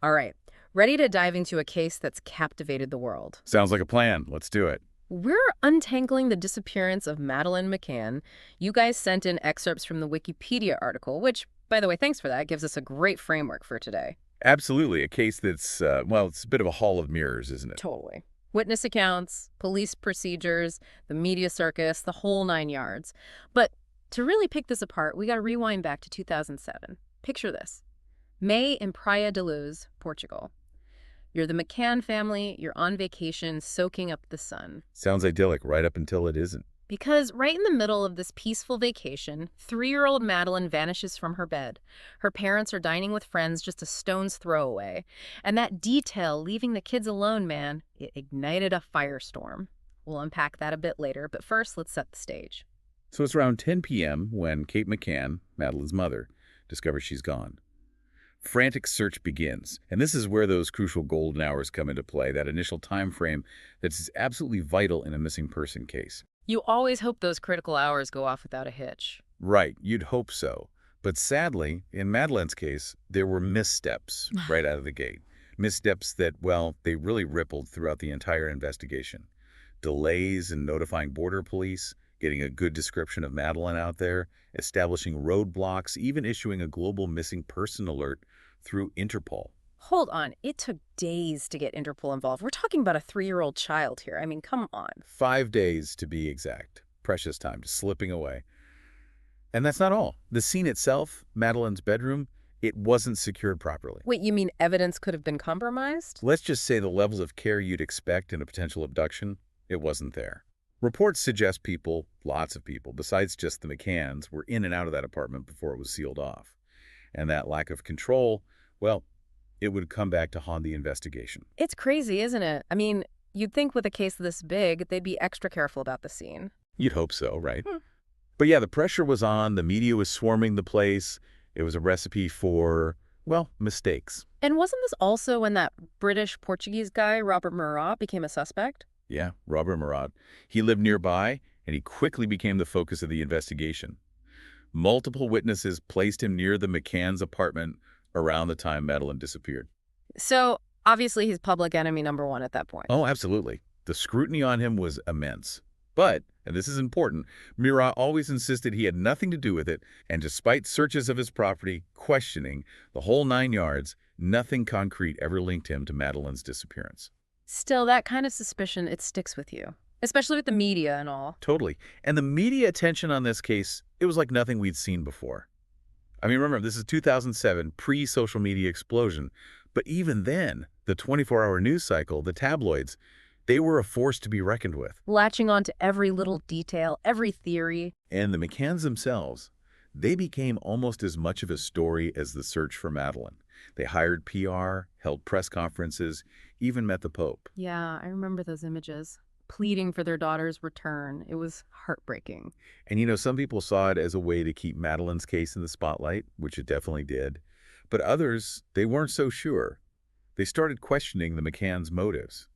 All right, ready to dive into a case that's captivated the world. Sounds like a plan. Let's do it. We're untangling the disappearance of Madeleine McCann. You guys sent in excerpts from the Wikipedia article, which, by the way, thanks for that, gives us a great framework for today. Absolutely. A case that's, well, it's a bit of a hall of mirrors, isn't it? Totally. Witness accounts, police procedures, the media circus, the whole 9 yards. But to really pick this apart, we got to rewind back to 2007. Picture this. May in Praia da Luz, Portugal. You're the McCann family, you're on vacation, soaking up the sun. Sounds idyllic right up until it isn't. Because right in the middle of this peaceful vacation, 3-year-old Madeline vanishes from her bed. Her parents are dining with friends just a stone's throw away. And that detail, leaving the kids alone, man, it ignited a firestorm. We'll unpack that a bit later, but first, let's set the stage. So it's around 10 p.m. when Kate McCann, Madeleine's mother, discovers she's gone. Frantic search begins, and this is where those crucial golden hours come into play, that initial time frame that's absolutely vital in a missing person case. You always hope those critical hours go off without a hitch. Right, you'd hope so. But sadly, in Madeleine's case, there were missteps right out of the gate. Missteps that, well, they really rippled throughout the entire investigation. Delays in notifying border police, getting a good description of Madeleine out there, establishing roadblocks, even issuing a global missing person alert through Interpol. Hold on, it took days to get Interpol involved. We're talking about a 3-year-old child here. I mean, come on. 5 days to be exact. Precious time, just slipping away. And that's not all. The scene itself, Madeleine's bedroom, it wasn't secured properly. Wait, you mean evidence could have been compromised? Let's just say the levels of care you'd expect in a potential abduction, it wasn't there. Reports suggest people, lots of people, besides just the McCanns, were in and out of that apartment before it was sealed off. And that lack of control, well, it would come back to haunt the investigation. It's crazy, isn't it? I mean, you'd think with a case this big, they'd be extra careful about the scene. You'd hope so, right? But yeah, the pressure was on, the media was swarming the place. It was a recipe for, well, mistakes. And wasn't this also when that British-Portuguese guy, Robert Murat, became a suspect? Yeah, Robert Murat. He lived nearby, and he quickly became the focus of the investigation. Multiple witnesses placed him near the McCann's apartment around the time Madeleine disappeared. So, obviously, he's public enemy #1 at that point. Oh, absolutely. The scrutiny on him was immense. But, and this is important, Murat always insisted he had nothing to do with it, and despite searches of his property, questioning, the whole 9 yards, nothing concrete ever linked him to Madeleine's disappearance. Still, that kind of suspicion, it sticks with you. Especially with the media and all. Totally. And the media attention on this case, it was like nothing we'd seen before. I mean, remember, this is 2007, pre-social media explosion. But even then, the 24-hour news cycle, the tabloids, they were a force to be reckoned with. Latching on to every little detail, every theory. And the McCanns themselves, they became almost as much of a story as the search for Madeleine. They hired PR, held press conferences, even met the Pope. Yeah, I remember those images. Pleading for their daughter's return. It was heartbreaking. And you know, some people saw it as a way to keep Madeleine's case in the spotlight, which it definitely did. But others, they weren't so sure. They started questioning the McCanns' motives.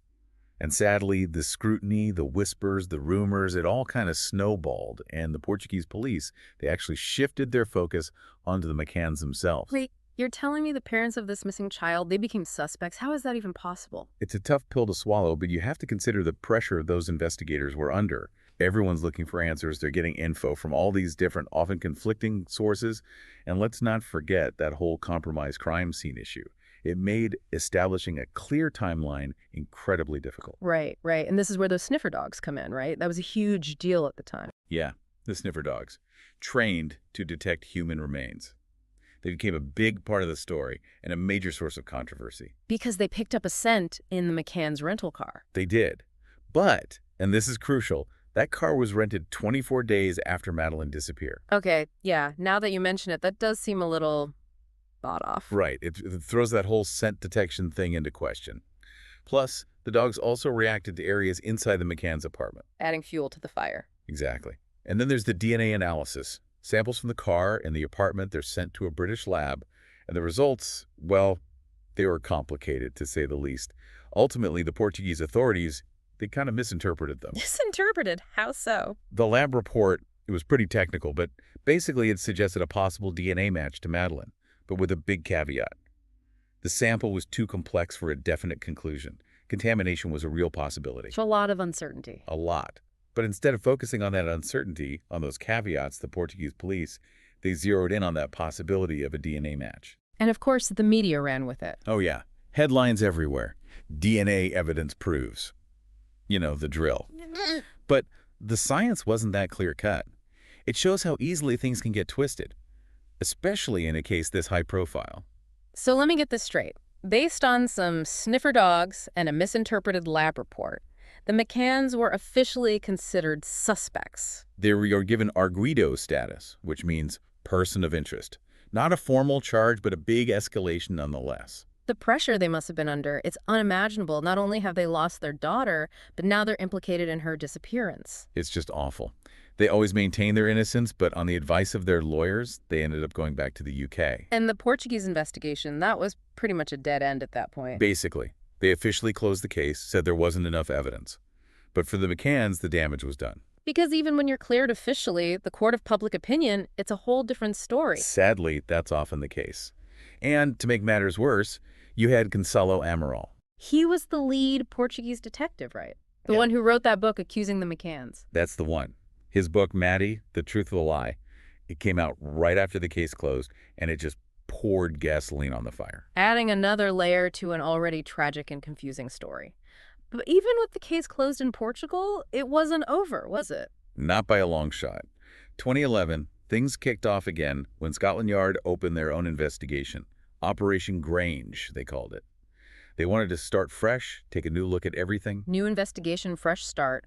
And sadly, the scrutiny, the whispers, the rumors, it all kind of snowballed. And the Portuguese police, they actually shifted their focus onto the McCanns themselves. Wait, you're telling me the parents of this missing child, they became suspects? How is that even possible? It's a tough pill to swallow, but you have to consider the pressure those investigators were under. Everyone's looking for answers. They're getting info from all these different, often conflicting sources. And let's not forget that whole compromised crime scene issue. It made establishing a clear timeline incredibly difficult. Right, right. And this is where those sniffer dogs come in, right? That was a huge deal at the time. Yeah, the sniffer dogs, trained to detect human remains. They became a big part of the story and a major source of controversy. Because they picked up a scent in the McCann's rental car. They did. But, and this is crucial, that car was rented 24 days after Madeleine disappeared. Okay, yeah. Now that you mention it, that does seem a little thought off. Right. It throws that whole scent detection thing into question. Plus, the dogs also reacted to areas inside the McCann's apartment. Adding fuel to the fire. Exactly. And then there's the DNA analysis. Samples from the car and the apartment, they're sent to a British lab. And the results, well, they were complicated, to say the least. Ultimately, the Portuguese authorities, they kind of misinterpreted them. Misinterpreted? How so? The lab report, it was pretty technical, but basically it suggested a possible DNA match to Madeleine, but with a big caveat. The sample was too complex for a definite conclusion. Contamination was a real possibility. It's a lot of uncertainty. A lot. But instead of focusing on that uncertainty, on those caveats, the Portuguese police, they zeroed in on that possibility of a DNA match. And of course, the media ran with it. Oh yeah, headlines everywhere. DNA evidence proves. You know, the drill. But the science wasn't that clear-cut. It shows how easily things can get twisted, especially in a case this high profile. So let me get this straight. Based on some sniffer dogs and a misinterpreted lab report, the McCanns were officially considered suspects. They were given arguido status, which means person of interest. Not a formal charge, but a big escalation nonetheless. The pressure they must have been under, it's unimaginable. Not only have they lost their daughter, but now they're implicated in her disappearance. It's just awful. They always maintained their innocence, but on the advice of their lawyers, they ended up going back to the UK. And the Portuguese investigation, that was pretty much a dead end at that point. Basically, they officially closed the case, said there wasn't enough evidence. But for the McCanns, the damage was done. Because even when you're cleared officially, the court of public opinion, it's a whole different story. Sadly, that's often the case. And to make matters worse, you had Gonçalo Amaral. He was the lead Portuguese detective, right? The Yeah. one who wrote that book accusing the McCanns. That's the one. His book, Maddie, The Truth of the Lie, it came out right after the case closed, and it just poured gasoline on the fire. Adding another layer to an already tragic and confusing story. But even with the case closed in Portugal, it wasn't over, was it? Not by a long shot. 2011, things kicked off again when Scotland Yard opened their own investigation. Operation Grange, they called it. They wanted to start fresh, take a new look at everything. New investigation, fresh start.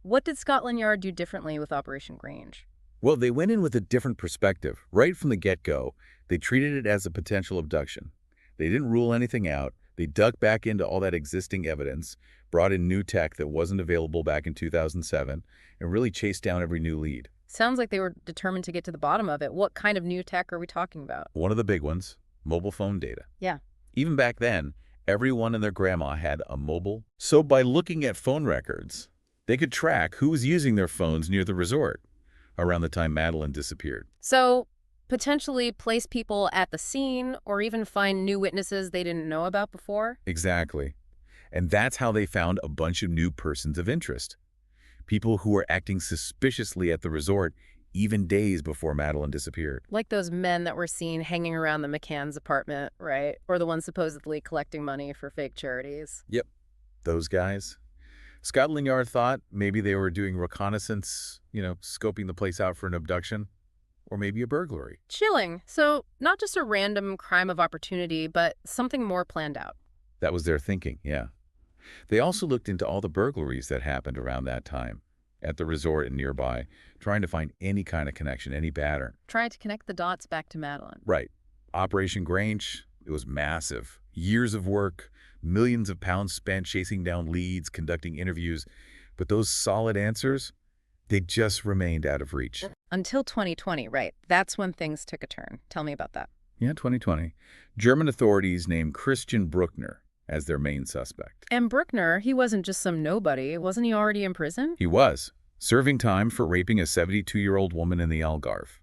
What did Scotland Yard do differently with Operation Grange? Well, they went in with a different perspective. Right from the get-go, they treated it as a potential abduction. They didn't rule anything out. They dug back into all that existing evidence, brought in new tech that wasn't available back in 2007, and really chased down every new lead. Sounds like they were determined to get to the bottom of it. What kind of new tech are we talking about? One of the big ones, mobile phone data. Yeah. Even back then, everyone and their grandma had a mobile. So by looking at phone records, they could track who was using their phones near the resort around the time Madeleine disappeared. So, potentially place people at the scene or even find new witnesses they didn't know about before? Exactly. And that's how they found a bunch of new persons of interest. People who were acting suspiciously at the resort even days before Madeleine disappeared. Like those men that were seen hanging around the McCann's apartment, right? Or the ones supposedly collecting money for fake charities. Yep, those guys. Scotland Yard thought maybe they were doing reconnaissance, scoping the place out for an abduction, or maybe a burglary. Chilling. So, not just a random crime of opportunity, but something more planned out. That was their thinking, yeah. They also looked into all the burglaries that happened around that time, at the resort and nearby, trying to find any kind of connection, any pattern. Trying to connect the dots back to Madeleine. Right. Operation Grange, it was massive. Years of work, millions of pounds spent chasing down leads, conducting interviews. But those solid answers, they just remained out of reach. Until 2020, right? That's when things took a turn. Tell me about that. Yeah, 2020. German authorities named Christian Bruckner as their main suspect. And Bruckner, he wasn't just some nobody. Wasn't he already in prison? He was, serving time for raping a 72-year-old woman in the Algarve,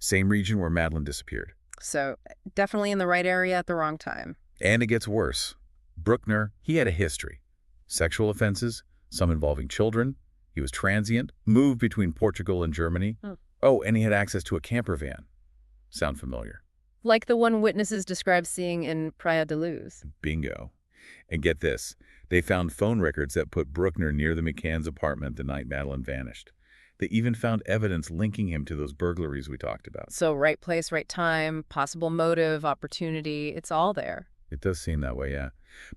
same region where Madeleine disappeared. So, definitely in the right area at the wrong time. And it gets worse. Bruckner, he had a history. Sexual offenses, some involving children. He was transient, moved between Portugal and Germany. Oh, and he had access to a camper van. Sound familiar? Like the one witnesses described seeing in Praia de Luz. Bingo. And get this, they found phone records that put Bruckner near the McCann's apartment the night Madeleine vanished. They even found evidence linking him to those burglaries we talked about. So right place, right time, possible motive, opportunity, it's all there. It does seem that way, yeah.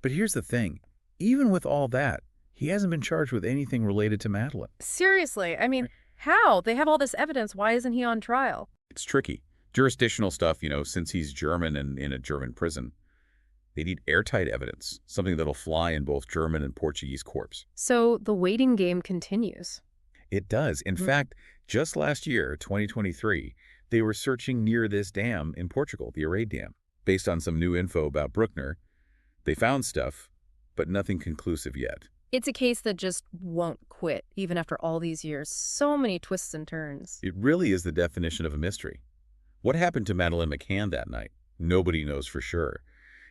But here's the thing. Even with all that, he hasn't been charged with anything related to Madeleine. Seriously, I mean, how? They have all this evidence. Why isn't he on trial? It's tricky. Jurisdictional stuff, since he's German and in a German prison. They need airtight evidence, something that'll fly in both German and Portuguese courts. So the waiting game continues. It does. In fact, just last year, 2023, they were searching near this dam in Portugal, the Arade Dam. Based on some new info about Bruckner, they found stuff, but nothing conclusive yet. It's a case that just won't quit, even after all these years. So many twists and turns. It really is the definition of a mystery. What happened to Madeleine McCann that night? Nobody knows for sure.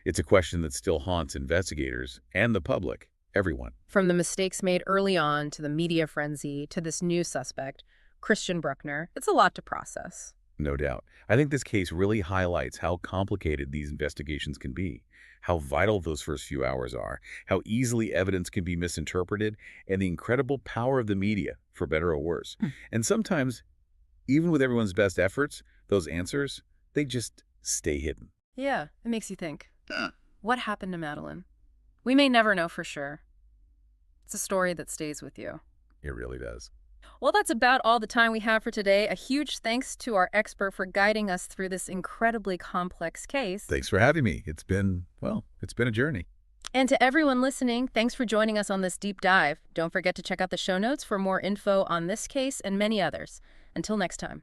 It's a question that still haunts investigators and the public, everyone. From the mistakes made early on to the media frenzy to this new suspect, Christian Bruckner, it's a lot to process. No doubt. I think this case really highlights how complicated these investigations can be, how vital those first few hours are, how easily evidence can be misinterpreted, and the incredible power of the media, for better or worse. And sometimes, even with everyone's best efforts, those answers, they just stay hidden. Yeah, it makes you think. What happened to Madeleine? We may never know for sure. It's a story that stays with you. It really does. Well, that's about all the time we have for today. A huge thanks to our expert for guiding us through this incredibly complex case. Thanks for having me. It's been a journey. And to everyone listening, thanks for joining us on this deep dive. Don't forget to check out the show notes for more info on this case and many others. Until next time.